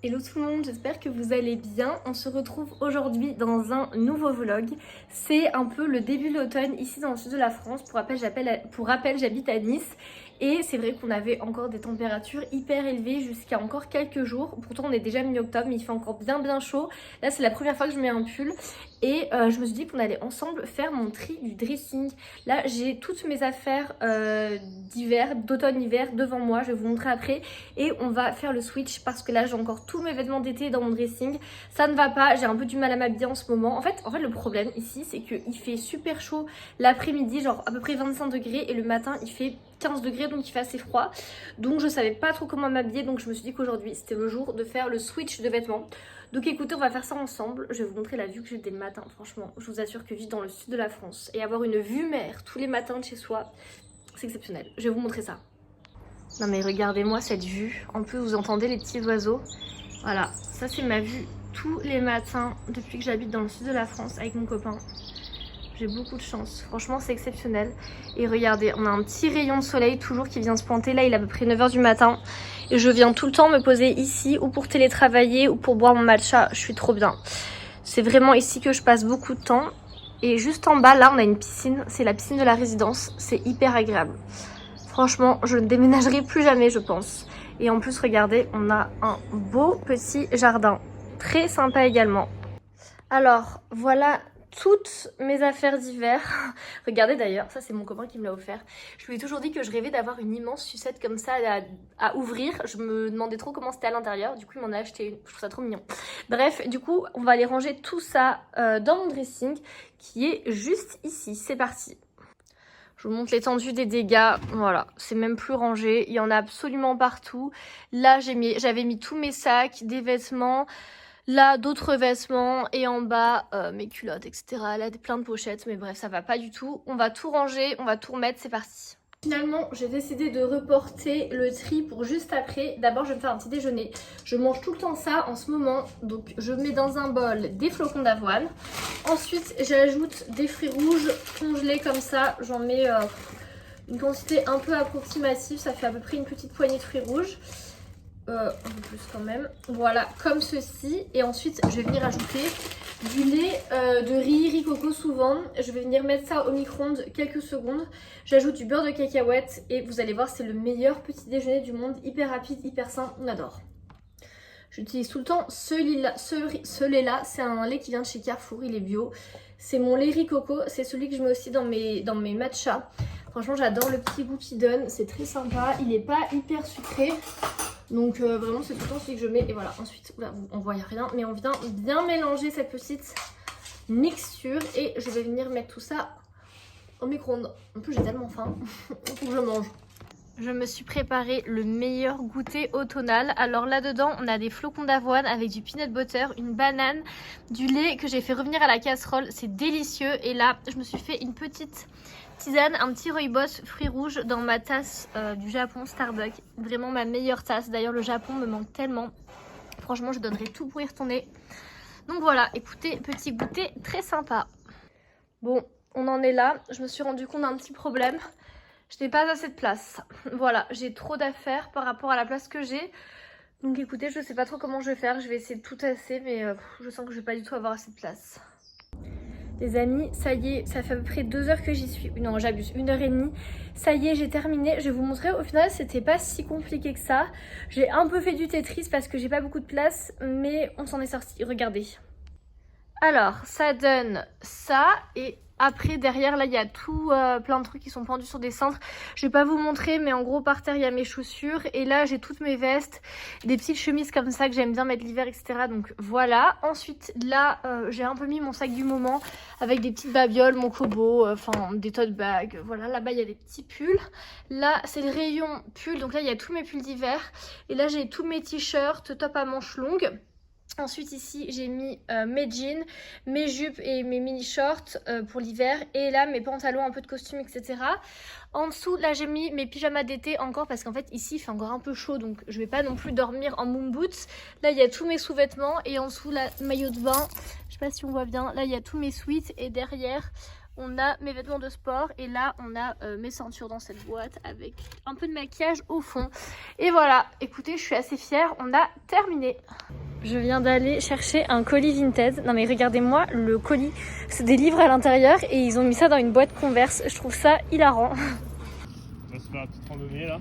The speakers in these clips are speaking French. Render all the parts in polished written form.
Hello tout le monde, j'espère que vous allez bien. On se retrouve aujourd'hui dans un nouveau vlog. C'est un peu le début de l'automne ici dans le sud de la France. Pour rappel, j'habite à Nice. Et c'est vrai qu'on avait encore des températures hyper élevées jusqu'à encore quelques jours. Pourtant on est déjà mi-octobre mais il fait encore bien chaud. Là c'est la première fois que je mets un pull. Et je me suis dit qu'on allait ensemble faire mon tri du dressing. Là j'ai toutes mes affaires d'hiver, d'automne-hiver devant moi. Je vais vous montrer après. Et on va faire le switch parce que là j'ai encore tous mes vêtements d'été dans mon dressing. Ça ne va pas, j'ai un peu du mal à m'habiller en ce moment. En fait le problème ici c'est qu'il fait super chaud l'après-midi, genre à peu près 25 degrés. Et le matin il fait 15 degrés, donc il fait assez froid. Donc je savais pas trop comment m'habiller. Donc je me suis dit qu'aujourd'hui c'était le jour de faire le switch de vêtements. Donc écoutez, on va faire ça ensemble. Je vais vous montrer la vue que j'ai dès le matin. Franchement, je vous assure que vivre dans le sud de la France et avoir une vue mer tous les matins de chez soi, c'est exceptionnel. Je vais vous montrer ça. Non mais regardez-moi cette vue. En plus vous entendez les petits oiseaux. Voilà, ça c'est ma vue tous les matins depuis que j'habite dans le sud de la France avec mon copain. J'ai beaucoup de chance, franchement c'est exceptionnel. Et regardez, on a un petit rayon de soleil toujours qui vient se pointer. Là il est à peu près 9 h du matin. Et je viens tout le temps me poser ici ou pour télétravailler ou pour boire mon matcha. Je suis trop bien. C'est vraiment ici que je passe beaucoup de temps. Et juste en bas là on a une piscine, c'est la piscine de la résidence. C'est hyper agréable. Franchement je ne déménagerai plus jamais je pense. Et en plus regardez, on a un beau petit jardin. Très sympa également. Alors voilà toutes mes affaires d'hiver. Regardez d'ailleurs, ça c'est mon copain qui me l'a offert. Je lui ai toujours dit que je rêvais d'avoir une immense sucette comme ça à ouvrir. Je me demandais trop comment c'était à l'intérieur. Du coup il m'en a acheté une. Je trouve ça trop mignon. Bref, du coup on va aller ranger tout ça dans mon dressing qui est juste ici. C'est parti. Je vous montre l'étendue des dégâts. Voilà, c'est même plus rangé. Il y en a absolument partout. Là j'avais mis tous mes sacs, des vêtements. Là, d'autres vêtements et en bas, mes culottes, etc. Là, plein de pochettes, mais bref, ça va pas du tout. On va tout ranger, on va tout remettre, c'est parti. Finalement, j'ai décidé de reporter le tri pour juste après. D'abord, je vais me faire un petit déjeuner. Je mange tout le temps ça en ce moment. Donc, je mets dans un bol des flocons d'avoine. Ensuite, j'ajoute des fruits rouges congelés comme ça. J'en mets une quantité un peu approximative. Ça fait à peu près une petite poignée de fruits rouges. Un peu plus quand même, voilà, comme ceci. Et ensuite je vais venir ajouter du lait de riz coco souvent. Je vais venir mettre ça au micro-ondes quelques secondes. J'ajoute du beurre de cacahuète et vous allez voir, c'est le meilleur petit déjeuner du monde, hyper rapide, hyper sain, on adore. J'utilise tout le temps ce lait là, c'est un lait qui vient de chez Carrefour, il est bio. C'est mon lait riz coco, c'est celui que je mets aussi dans mes matchas. Franchement j'adore le petit goût qu'il donne, c'est très sympa, il n'est pas hyper sucré. Donc vraiment c'est tout le temps celui que je mets. Et voilà, ensuite, là, on voit rien, mais on vient bien mélanger cette petite mixture. Et je vais venir mettre tout ça au micro-ondes. En plus j'ai tellement faim, il faut que je mange. Je me suis préparé le meilleur goûter automnal. Alors là-dedans, on a des flocons d'avoine avec du peanut butter, une banane, du lait que j'ai fait revenir à la casserole. C'est délicieux. Et là, je me suis fait une petite tisane, un petit rooibos fruits rouges dans ma tasse du Japon Starbucks. Vraiment ma meilleure tasse. D'ailleurs, le Japon me manque tellement. Franchement, je donnerais tout pour y retourner. Donc voilà, écoutez, petit goûter très sympa. Bon, on en est là. Je me suis rendu compte d'un petit problème. Je n'ai pas assez de place. Voilà, j'ai trop d'affaires par rapport à la place que j'ai. Donc écoutez, je ne sais pas trop comment je vais faire. Je vais essayer de tout tasser, mais je sens que je ne vais pas du tout avoir assez de place. Les amis, ça y est, ça fait à peu près 2 heures que j'y suis. Non, j'abuse, 1h30. Ça y est, j'ai terminé. Je vais vous montrer, au final, c'était pas si compliqué que ça. J'ai un peu fait du Tetris parce que j'ai pas beaucoup de place, mais on s'en est sorti. Regardez. Alors, ça donne ça et après, derrière, là, il y a tout plein de trucs qui sont pendus sur des cintres. Je vais pas vous montrer, mais en gros, par terre, il y a mes chaussures. Et là, j'ai toutes mes vestes, des petites chemises comme ça que j'aime bien mettre l'hiver, etc. Donc, voilà. Ensuite, là, j'ai un peu mis mon sac du moment avec des petites babioles, mon kobo, enfin, des tote bags. Voilà, là-bas, il y a des petits pulls. Là, c'est le rayon pull. Donc là, il y a tous mes pulls d'hiver. Et là, j'ai tous mes t-shirts, top à manches longues. Ensuite ici j'ai mis mes jeans, mes jupes et mes mini shorts pour l'hiver. Et là mes pantalons un peu de costume, etc. En dessous là j'ai mis mes pyjamas d'été encore parce qu'en fait ici il fait encore un peu chaud. Donc je vais pas non plus dormir en moon boots. Là il y a tous mes sous-vêtements et en dessous la maillot de bain. Je sais pas si on voit bien. Là il y a tous mes sweats et derrière On a mes vêtements de sport et là on a mes ceintures dans cette boîte avec un peu de maquillage au fond. Et voilà, écoutez, je suis assez fière, on a terminé. Je viens d'aller chercher un colis Vinted. Non mais regardez-moi le colis, c'est des livres à l'intérieur et ils ont mis ça dans une boîte Converse. Je trouve ça hilarant. On va se faire une petite randonnée là.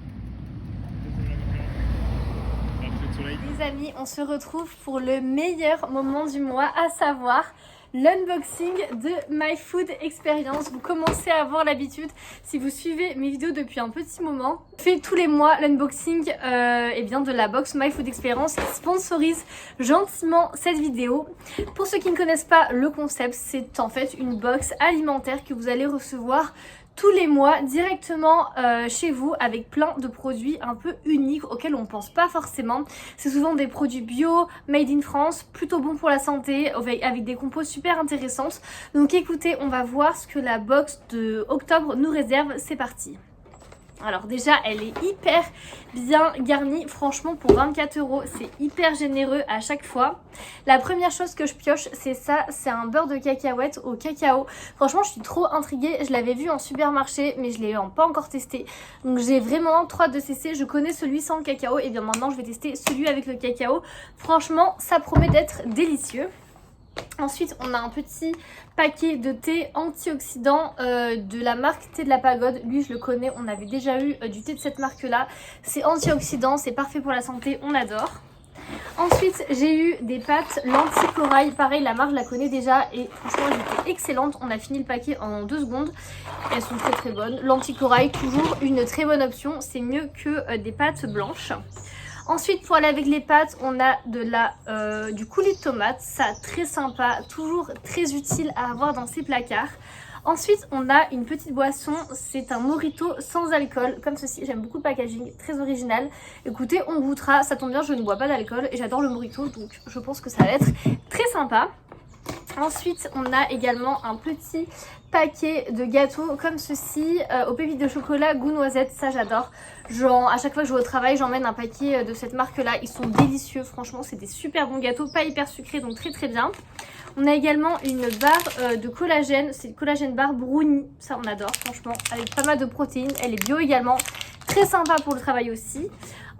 Les amis, on se retrouve pour le meilleur moment du mois, à savoir l'unboxing de My Food Experience. Vous commencez à avoir l'habitude, si vous suivez mes vidéos depuis un petit moment. Je fais tous les mois l'unboxing de la box My Food Experience qui sponsorise gentiment cette vidéo. Pour ceux qui ne connaissent pas le concept, c'est en fait une box alimentaire que vous allez recevoir tous les mois directement chez vous avec plein de produits un peu uniques auxquels on pense pas forcément. C'est souvent des produits bio, made in France, plutôt bons pour la santé, avec des compos super intéressantes. Donc écoutez, on va voir ce que la box de octobre nous réserve. C'est parti. Alors déjà, elle est hyper bien garnie. Franchement, pour 24 €, c'est hyper généreux à chaque fois. La première chose que je pioche, c'est ça. C'est un beurre de cacahuète au cacao. Franchement, je suis trop intriguée. Je l'avais vu en supermarché, mais je ne l'ai pas encore testé. Donc j'ai vraiment trop hâte de tester. Je connais celui sans le cacao. Et bien maintenant, je vais tester celui avec le cacao. Franchement, ça promet d'être délicieux. Ensuite, on a un petit paquet de thé antioxydant de la marque Thé de la Pagode. Lui, je le connais, on avait déjà eu du thé de cette marque-là. C'est antioxydant, c'est parfait pour la santé, on adore. Ensuite, j'ai eu des pâtes lentilles corail. Pareil, la marque, je la connais déjà et franchement, elles étaient excellentes. On a fini le paquet en 2 secondes. Elles sont très très bonnes. Lentilles corail, toujours une très bonne option. C'est mieux que des pâtes blanches. Ensuite, pour aller avec les pâtes, on a du coulis de tomate. Ça, très sympa, toujours très utile à avoir dans ses placards. Ensuite, on a une petite boisson, c'est un mojito sans alcool, comme ceci. J'aime beaucoup le packaging, très original. Écoutez, on goûtera, ça tombe bien, je ne bois pas d'alcool et j'adore le mojito, donc je pense que ça va être très sympa. Ensuite, on a également un petit paquet de gâteaux comme ceci, aux pépites de chocolat goût noisette, ça j'adore. Genre, à chaque fois que je vais au travail, j'emmène un paquet de cette marque-là. Ils sont délicieux, franchement, c'est des super bons gâteaux, pas hyper sucrés, donc très très bien. On a également une barre de collagène, c'est une collagène barre brownie, ça on adore, franchement, avec pas mal de protéines. Elle est bio également, très sympa pour le travail aussi.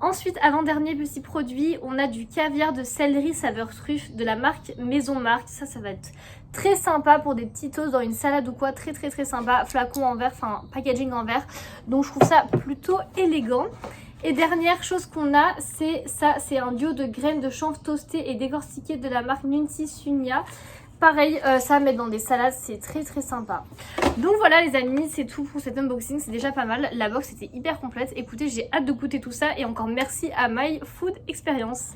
Ensuite, avant-dernier petit produit, on a du caviar de céleri saveur truffe de la marque Maison Marque. Ça va être très sympa pour des petits toasts dans une salade ou quoi. Très très très sympa. Flacon en verre, enfin packaging en verre. Donc je trouve ça plutôt élégant. Et dernière chose qu'on a, c'est ça. C'est un duo de graines de chanvre toastées et décortiquées de la marque Nunti Sunya. Pareil, ça à mettre dans des salades, c'est très très sympa. Donc voilà les amis, c'est tout pour cet unboxing, c'est déjà pas mal. La box était hyper complète. Écoutez, j'ai hâte de goûter tout ça et encore merci à My Food Experience.